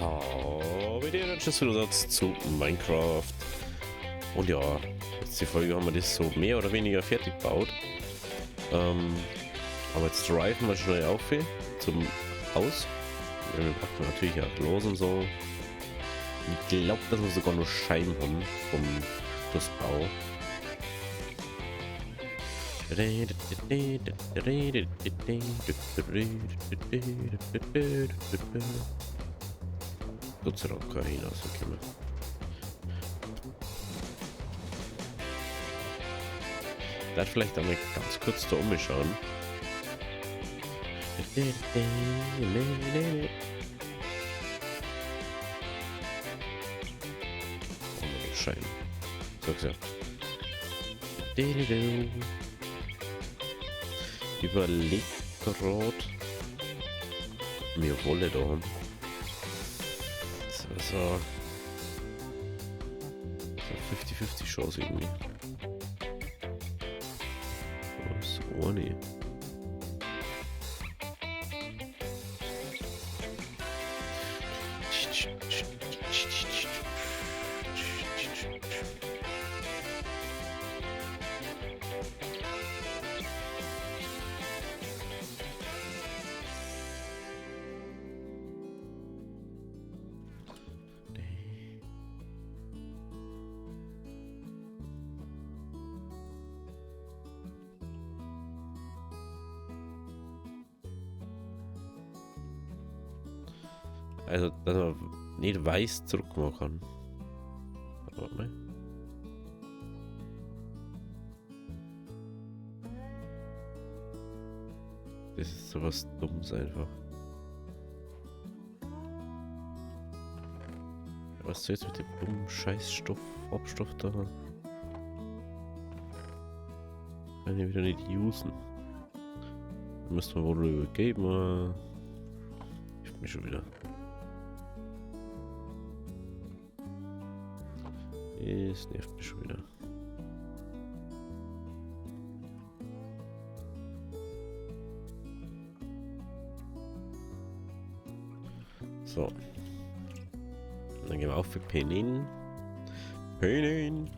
Hallo, wieder ein Zusatz zu Minecraft. Und ja, jetzt die Folge haben wir das so mehr oder weniger fertig gebaut. Aber jetzt driven wir schnell auf zum Haus. Ja, wir packen natürlich auch los und so. Ich glaube, dass wir sogar noch Scheiben haben vom Flussbau. Gott sei Dank kann ich hinauskommen. Ich darf vielleicht einmal ganz kurz da umschauen. Oh, Schein. So gesagt. Überlegt gerade mir Wolle da haben. So 50-50 Chance irgendwie. So, nee. Also, dass man nicht weiß zurückmachen kann. Warte mal. Das ist sowas Dummes einfach. Was soll jetzt mit dem dummen Scheißstoff, Farbstoff da? Kann ich wieder nicht usen. Da müssen wir wohl übergeben. Hilft mir schon wieder. Es nervt mich schon wieder. So. Dann gehen wir auf für Penin. Penin.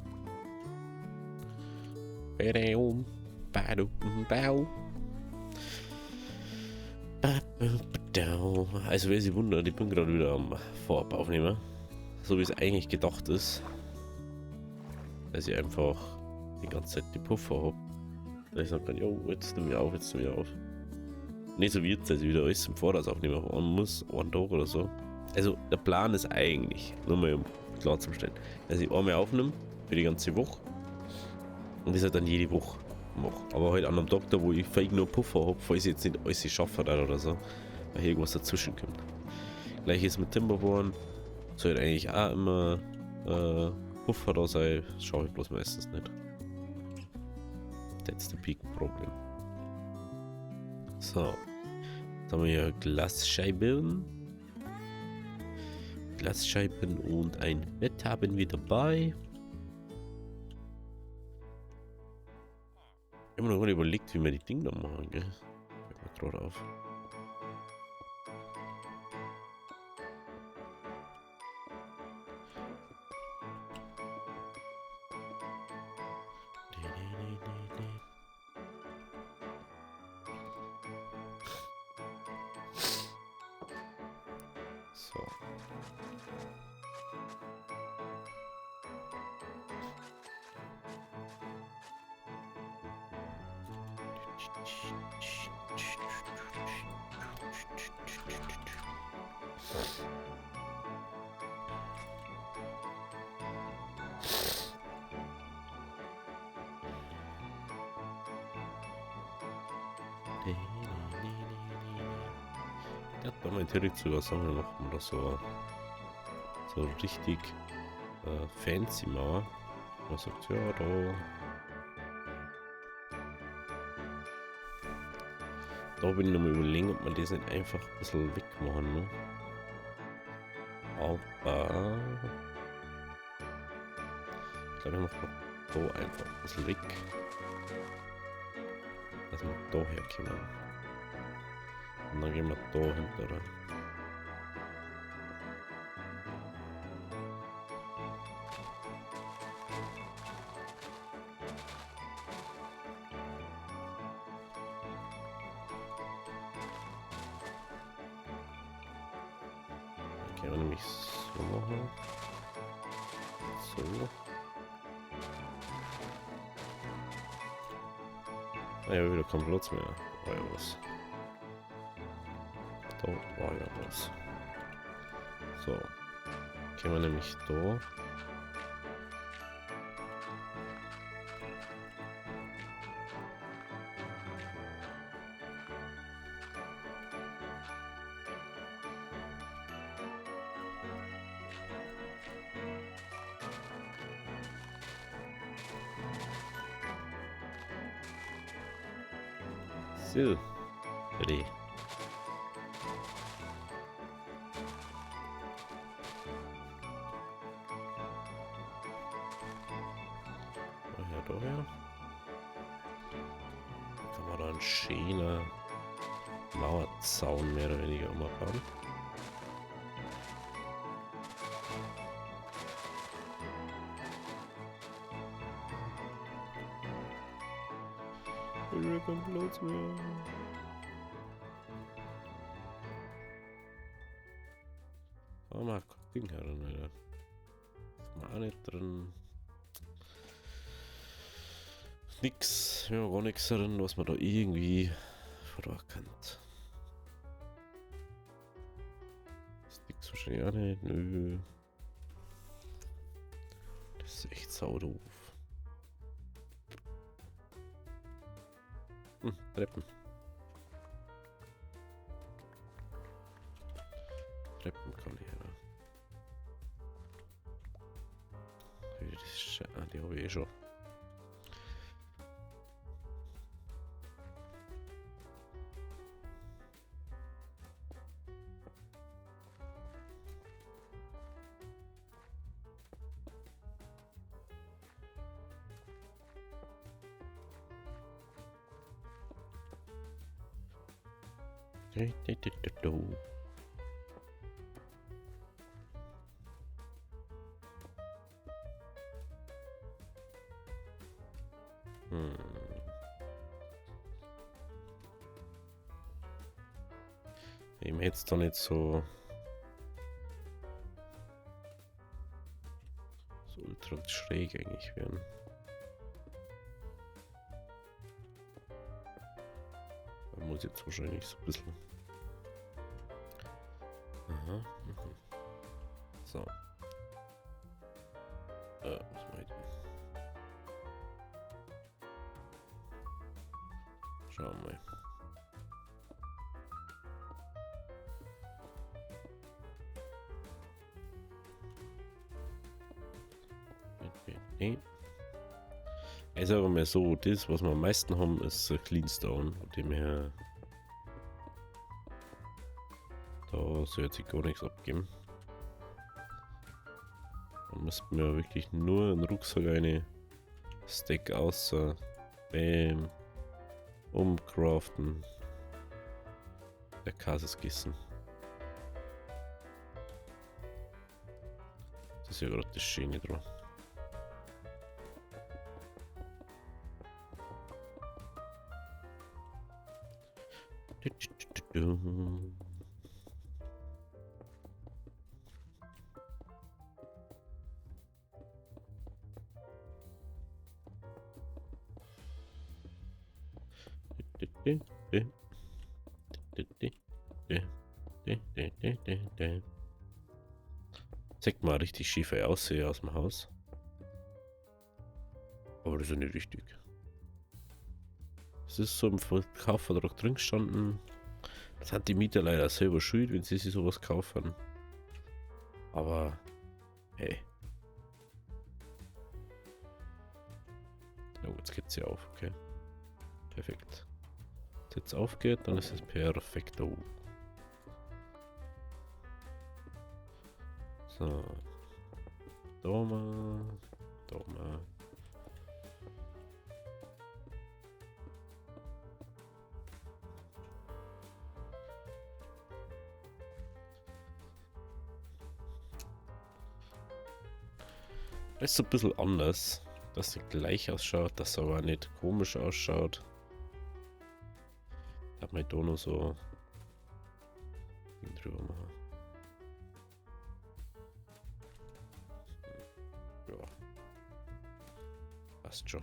Also wer sich wundert, ich bin gerade wieder am Vorab aufnehmen. So wie es eigentlich gedacht ist. Dass ich einfach die ganze Zeit die Puffer habe. Dass ich sagen kann, jo, jetzt nimm wir auf, jetzt nimm wir auf. Nicht so wird es, dass ich wieder alles im Voraus aufnehmen muss, einen Tag oder so. Also der Plan ist eigentlich, nur mal um klarzustellen, dass ich einmal aufnehme für die ganze Woche und das halt dann jede Woche mache. Aber halt an einem Tag, da wo ich vielleicht nur Puffer habe, falls ich jetzt nicht alles schaffe oder so, weil irgendwas dazwischen kommt. Gleiches mit Timberborn, soll halt eigentlich auch immer Puffer da sein, das schaue ich bloß meistens nicht. That's the big problem. So, jetzt haben wir hier Glasscheiben. Glasscheiben und ein Bett haben wir dabei. Ich habe mir noch mal überlegt, wie wir die Dinge da machen, gell? Fällt mir gerade auf. So. Ja, da mein direkt sogar sagen wir noch das so richtig fancy mal. Man sagt, ja, da bin ich noch mal überlegen, ob man das nicht einfach ein bisschen wegmachen, ne? Aber ich glaube, ich mache da einfach ein bisschen weg. Dass wir da herkommen. Und dann gehen wir da hinterher. Können wir nämlich so machen. So. Ah ja, wieder kein Platz mehr. War ja was. Da war ja was. So. Können wir nämlich da. So. Ready. Daher. Kann man da einen schönen Mauerzaun mehr oder weniger umbauen. Ich will keinen Platz mehr. Oh, mal Ding heran, Alter. Ist mal auch nicht drin. Nix, wir haben gar nichts drin, was man da irgendwie vorkannt. Das nix wahrscheinlich auch nicht, nö. Das ist echt saudoof. Treppen. Treppen kann ich ja. Das ist, die habe ich eh schon. Ich möchte jetzt da nicht so ultra schräg eigentlich werden. Man muss jetzt wahrscheinlich so ein bisschen. Aha. Mhm. So. Was mache ich denn? Schauen wir mal. Also sagen wir mal so, das was wir am meisten haben ist Cleanstone, von dem her da soll sich gar nichts abgeben. Da müssten wir wirklich nur einen Rucksack eine Stack außer Bam umcraften. Der Kasus gießen. Das ist ja gerade das Schöne dran. Zeigt mal richtig schiefe Aussehe aus dem Haus. Aber das ist ja nicht richtig. Es ist so im Kaufvertrag drin gestanden. Das hat die Mieter leider selber schuld, wenn sie sich sowas kaufen. Aber hey. Oh, jetzt geht's ja auf, okay. Perfekt. Wenn es jetzt aufgeht, dann ist es perfekto. So. Da mal. Da mal. Das ist so ein bisschen anders, dass es gleich ausschaut, dass es aber nicht komisch ausschaut. Ich habe mal da noch so drüber machen. Passt schon.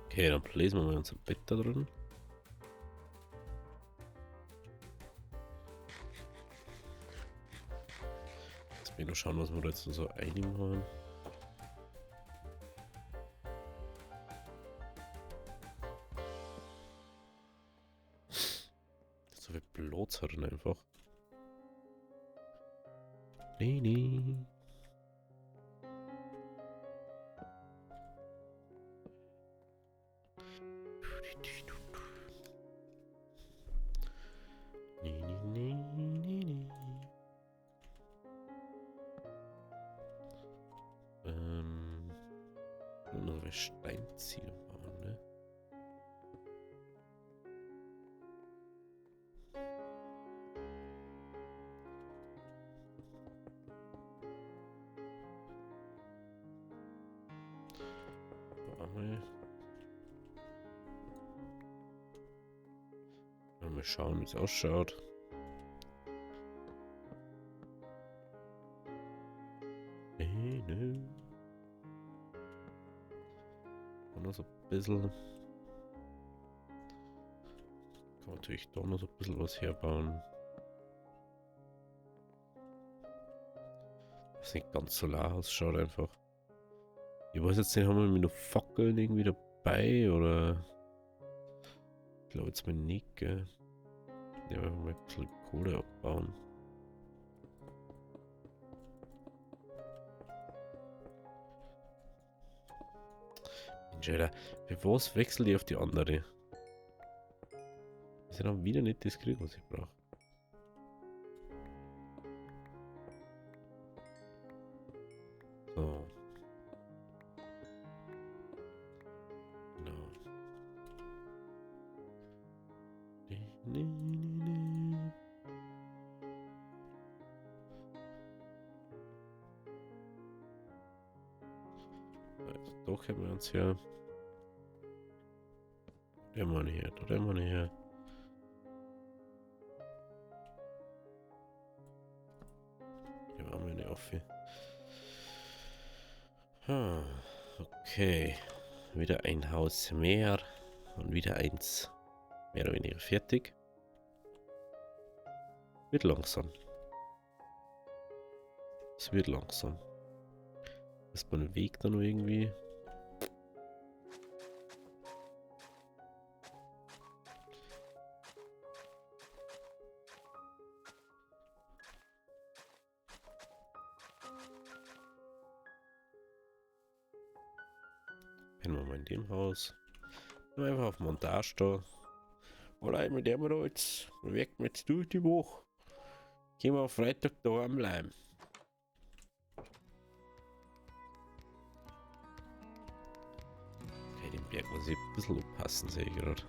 Okay, dann lesen wir mal unser Bett da drin. Jetzt will ich noch schauen, was wir da jetzt so einigen wollen. So viel Platz hat er einfach. Nee, nee. Nur noch Steinziele bauen, ne? Mal schauen, wie es ausschaut. Und noch so ein bisschen. Kann man natürlich da noch so ein bisschen was herbauen. Das nicht ganz solar ausschaut einfach. Ich weiß jetzt nicht, haben wir noch Fackeln irgendwie dabei oder. Ich glaube jetzt mal nicht, gell? Ja, wir mal ein bisschen Kohle abbauen. Mensch, Alter, für was wechsle ich auf die andere? Das ist dann wieder nicht das gekriegt, was ich brauche. So. Genau. Also, da können wir uns ja. Der Mann hier, der Mann hier. Hier waren wir nicht offen. Okay. Wieder ein Haus mehr und wieder eins mehr oder weniger fertig. Wird langsam. Es wird langsam. Ist mein Weg dann irgendwie? Pennen wir mal in dem Haus. Einfach auf Montage da. Oder mit dem wir jetzt. Weg mit durch die Woche. Gehen wir auf Freitag da am Leim. Okay, den Berg muss ich ein bisschen aufpassen, sehe ich gerade.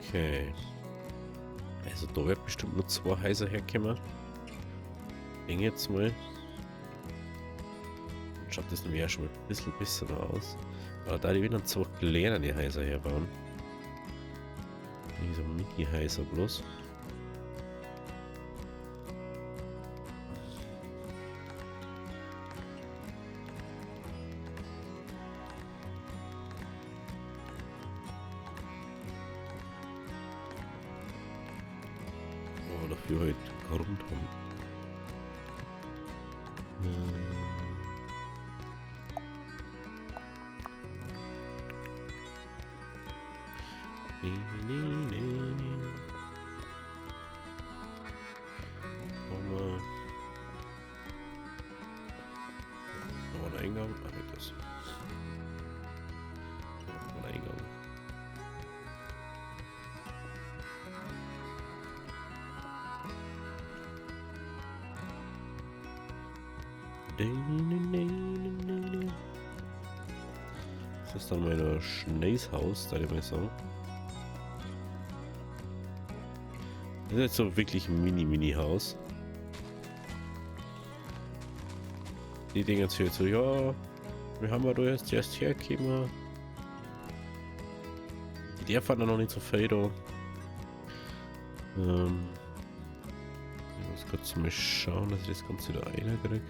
Okay. Also da wird bestimmt nur 2 Häuser herkommen. Denke jetzt mal. Schaut das nämlich auch schon mal ein bisschen besser aus. Aber da die wieder 2 kleine Häuser herbauen. Nicht so Mini-Häuser bloß. Oh, dafür halt Grund haben. Ein Eingang. Das ist dann mein Schneeshaus, da ich mal sagen. Das ist jetzt so wirklich ein Mini-Mini-Haus. Die Dinge erzählt so, ja, wir haben ja da erst hergekommen. Der fand er noch nicht so viel da. Ich muss kurz mal schauen, dass ich das Ganze da reinkriege.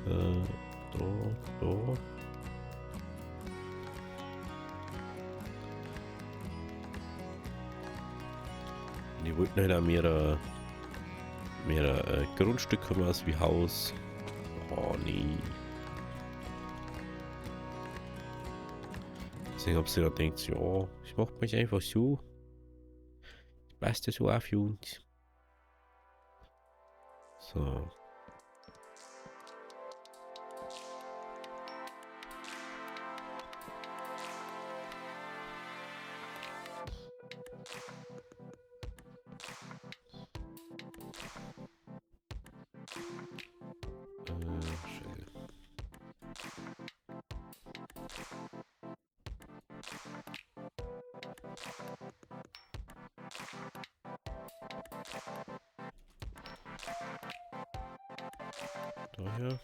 Da. Die wollten halt auch mehr Grundstück haben als wie Haus. Oh nee. Deswegen hab sie da gedacht, ja, ich mach mich einfach so. Passt das so auf für uns. So. Scheiße. Daher.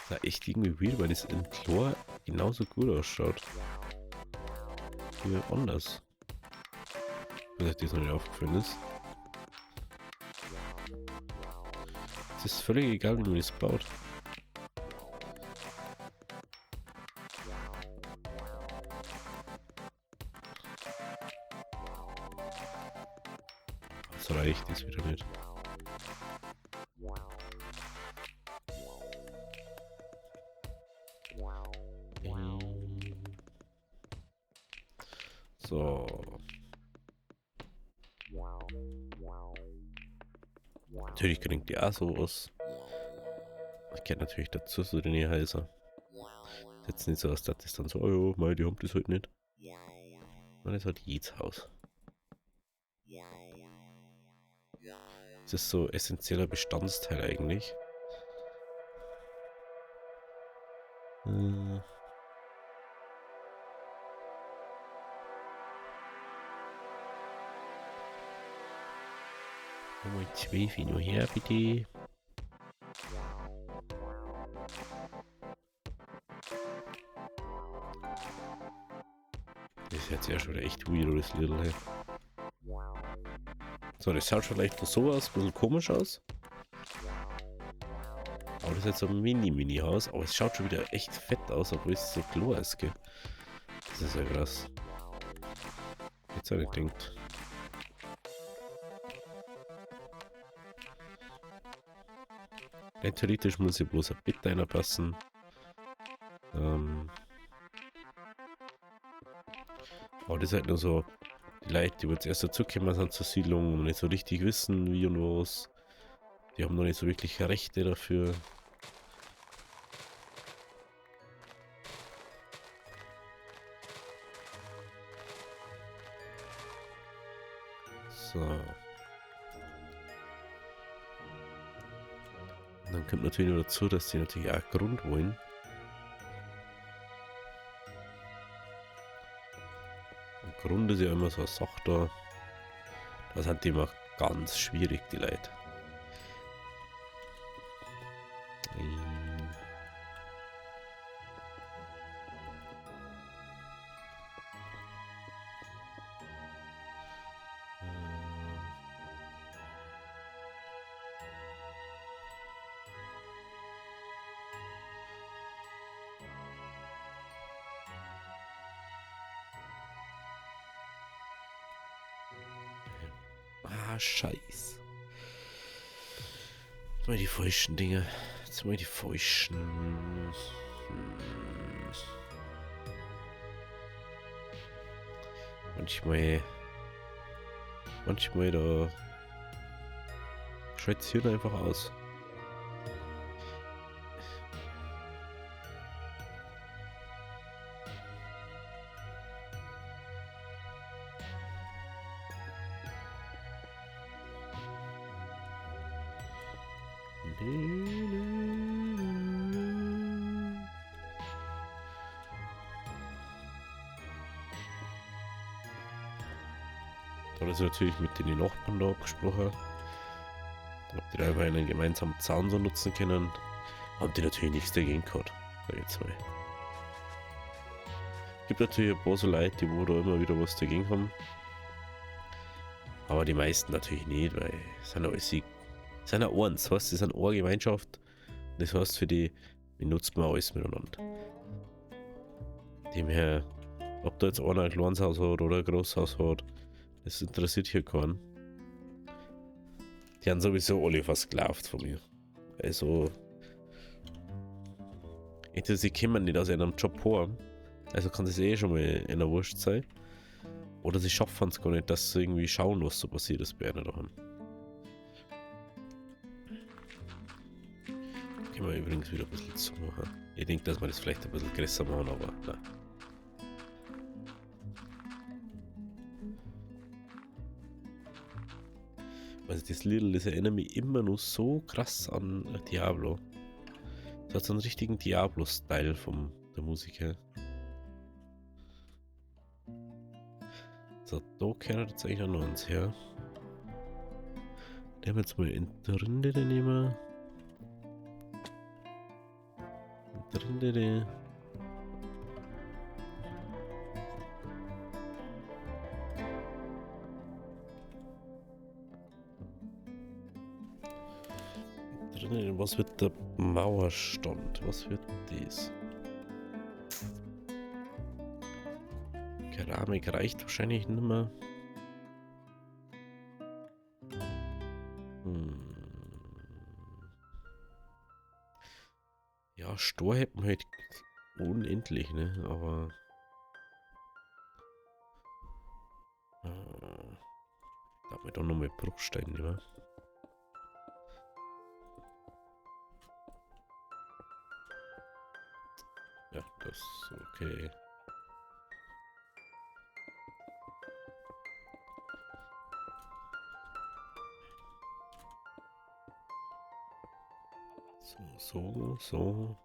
Das ist echt irgendwie weird, weil das im Chlor genauso gut ausschaut. Wie anders. Wenn euch das noch nicht aufgefallen ist. Es ist völlig egal, wie man das baut. Das reicht jetzt wieder nicht. So. Natürlich kriegt die auch sowas. Ich kenne natürlich dazu so den Häuser. Jetzt nicht so aus, dass das dann so, oh ja, mei, die haben das halt nicht. Man ist halt jedes Haus. Das ist so essentieller Bestandteil eigentlich. Mal 12 nur her, bitte. Das ist jetzt ja schon echt weird, das Little hier. So, das schaut vielleicht von so aus, ein bisschen komisch aus. Aber das ist jetzt so ein Mini-Mini-Haus. Aber es schaut schon wieder echt fett aus, obwohl es so klar ist, gell? Das ist ja krass. Jetzt habe ich gedacht. Rein theoretisch muss hier bloß ein Bett reinpassen. Aber das ist halt nur so, die Leute, die jetzt erst dazukommen sind zur Siedlung und nicht so richtig wissen, wie und was. Die haben noch nicht so wirklich Rechte dafür. So. Und dann kommt natürlich noch dazu, dass die natürlich auch Grund wollen. Und Grund ist ja immer so eine Sache da. Da sind die immer ganz schwierig, die Leute. Scheiß. Jetzt mal die falschen Dinge. Jetzt mal die falschen. Manchmal da schaltet es hier einfach aus. Da ist natürlich mit den Nachbarn da abgesprochen. Ob die da einfach einen gemeinsamen Zaun so nutzen können. Haben die natürlich nichts dagegen gehabt, sag ich jetzt mal. Gibt natürlich ein paar so Leute, die wo da immer wieder was dagegen haben. Aber die meisten natürlich nicht, weil es sind ja alles, sind ja eins, weißt du, sie sind eine Gemeinschaft. Das heißt für die nutzt man alles miteinander. Demher, ob da jetzt einer ein kleines Haus hat oder ein großes Haus hat, das interessiert hier keinen. Die haben sowieso alle versklavt von mir. Also, entweder sie kommen nicht aus einem Job heim, also kann das eh schon mal in der Wurst sein. Oder sie schaffen es gar nicht, dass sie irgendwie schauen, was so passiert ist bei einer daheim. Können wir übrigens wieder ein bisschen zu machen. Ich denke, dass wir das vielleicht ein bisschen größer machen, aber nein. Also das Lied, das erinnert mich immer noch so krass an Diablo. Das hat so einen richtigen Diablo-Style von der Musik her. So, da gehört jetzt eigentlich auch noch eins her. Den haben wir jetzt mal in der Rinde nehmen. Rinde. Was wird der Mauerstand? Was wird das? Keramik reicht wahrscheinlich nicht mehr. Ja, Stor hätten wir halt unendlich, ne? Aber da haben wir doch nochmal Bruchstein, ne? Ja, das ist okay. So.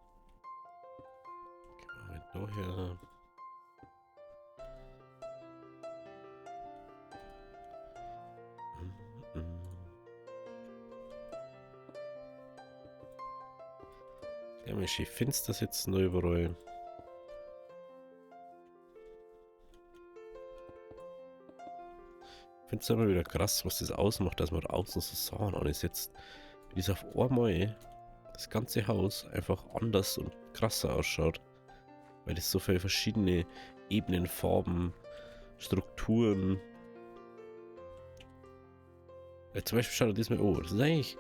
Gehen wir da her. Ja, mir schön finster sitzen da überall. Ich finde es immer wieder krass, was das ausmacht, dass man da außen so Sachen ansetzt. Wie das auf einmal das ganze Haus einfach anders und krasser ausschaut. Weil es so viele verschiedene Ebenen, Farben, Strukturen. Ja, zum Beispiel schaut das mal an. Das ist eigentlich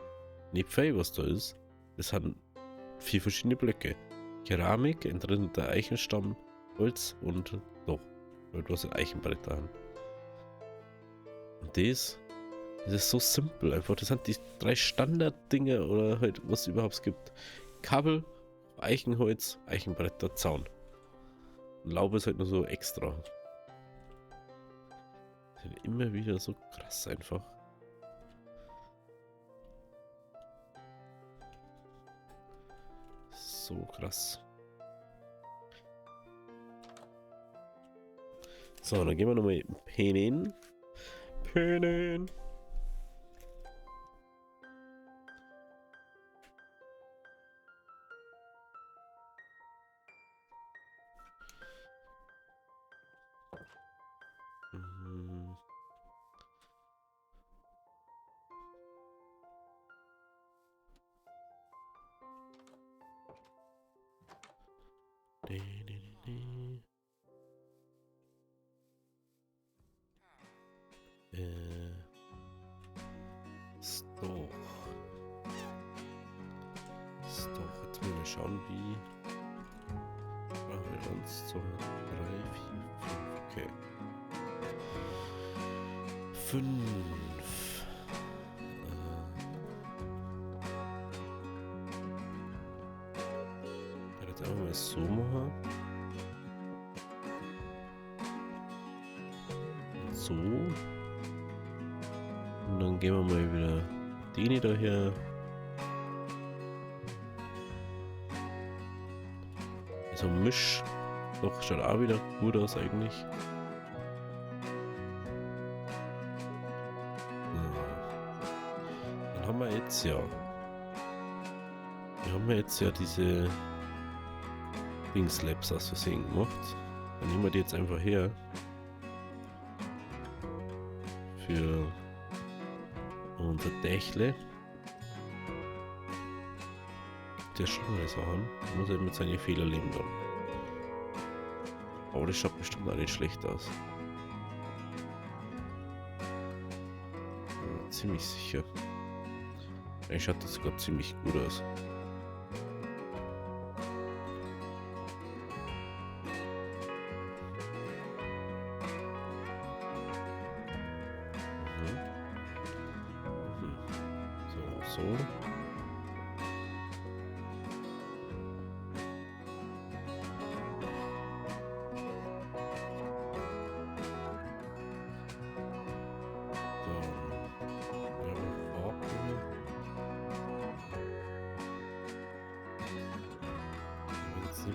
nicht viel, was da ist. Das sind 4 verschiedene Blöcke. Keramik, drin der Eichenstamm, Holz und doch, was ein Eichenbrett da haben. Und das ist so simpel einfach. Das sind die 3 Standarddinger oder halt, was es überhaupt gibt. Kabel, Eichenholz, Eichenbretter, Zaun. Und Laub ist halt nur so extra. Das sind immer wieder so krass einfach. So krass. So, dann gehen wir nochmal Pennen. Pennen. Stoch. Jetzt müssen wir schauen, wie. Brauchen wir 1, 2, 3, 4, 5. Okay. 5. Jetzt einfach mal so machen. Und so. Und dann gehen wir mal wieder den daher. So ein Misch. Doch, schaut auch wieder gut aus eigentlich. Dann haben wir jetzt ja. Wir haben ja jetzt ja diese Dingslabs aus Versehen gemacht. Dann nehmen wir die jetzt einfach her. Für unser Dächle. Der schon mal Sachen. Muss halt mit seinen Fehlern leben dann. Aber das schaut bestimmt auch nicht schlecht aus. Ja, ziemlich sicher. Eigentlich schaut das sogar ziemlich gut aus. So.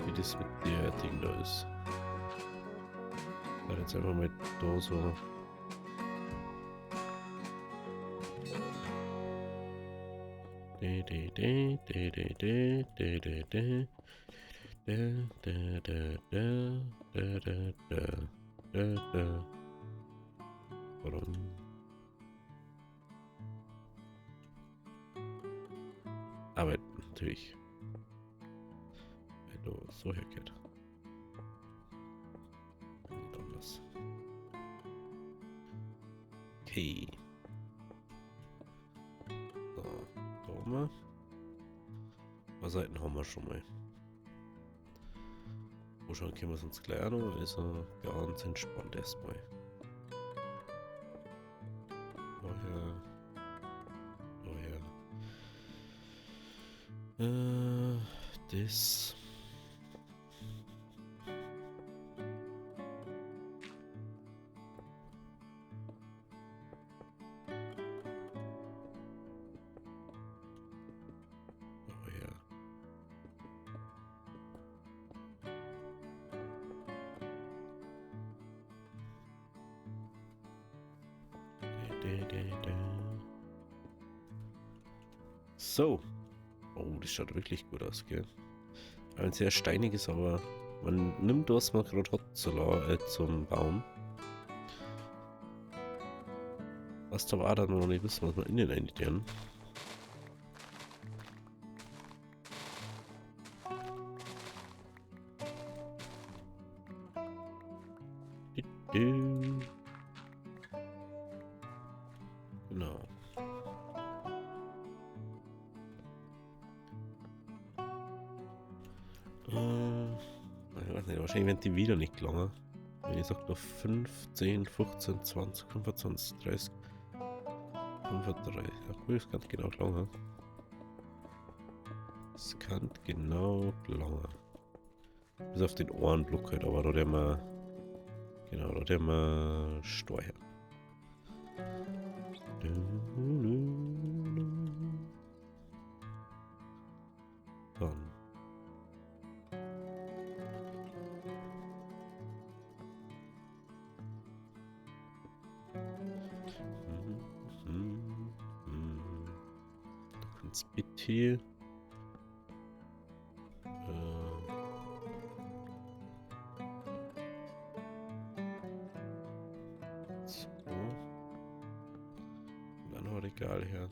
Wie das mit der Ding da ist. Jetzt einfach mal da so. Warum? Aber natürlich. Wenn du so hergeht. Nicht anders. Okay. So, da haben wir. Ein paar Seiten haben wir schon mal. Wo schauen können wir es uns gleich noch. Also ganz entspannt erstmal. Das. So. Oh, das schaut wirklich gut aus, gell? Ein sehr steiniges, aber man nimmt, was man gerade hat, zum Baum. Was da war, dann noch nicht wissen, was wir innen eintieren. Genau. Ich weiß nicht, wahrscheinlich werden die wieder nicht länger. Wenn ich sage, noch 5, 10, 15, 20, 25, 30, 35. Ja, cool, das kann genau lange. Das kann genau lange. Bis auf den Ohrenblock halt, aber da der mal. Genau, da der mal steuern. Dann. Ganz bitte. So. Und dann noch Regal her.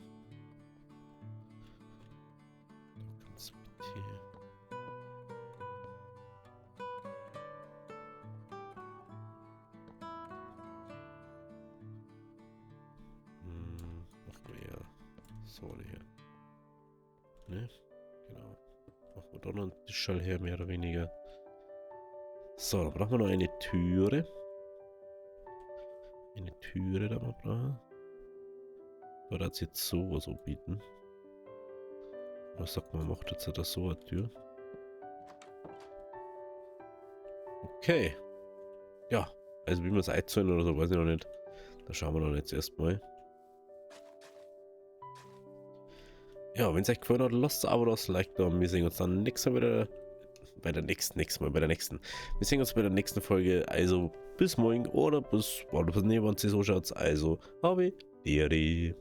Ganz bitte. Machen wir ja so hier. Ne? Genau. Machen wir da noch einen Tischschall her, mehr oder weniger. So, dann brauchen wir noch eine Türe. Eine Türe, da mal brauchen. Oder hat es jetzt so bieten? Was sagt man, macht jetzt da so eine Tür? Okay. Ja, also wie wir es einzahlen oder so, weiß ich noch nicht. Da schauen wir dann jetzt erstmal. Ja, wenn es euch gefallen hat, lasst ein Abo da, Like da. Wir sehen uns dann nächstes Mal wieder. bei der nächsten. Wir sehen uns bei der nächsten Folge. Also bis morgen oder bis wann es so schaut. Also, habe Deri.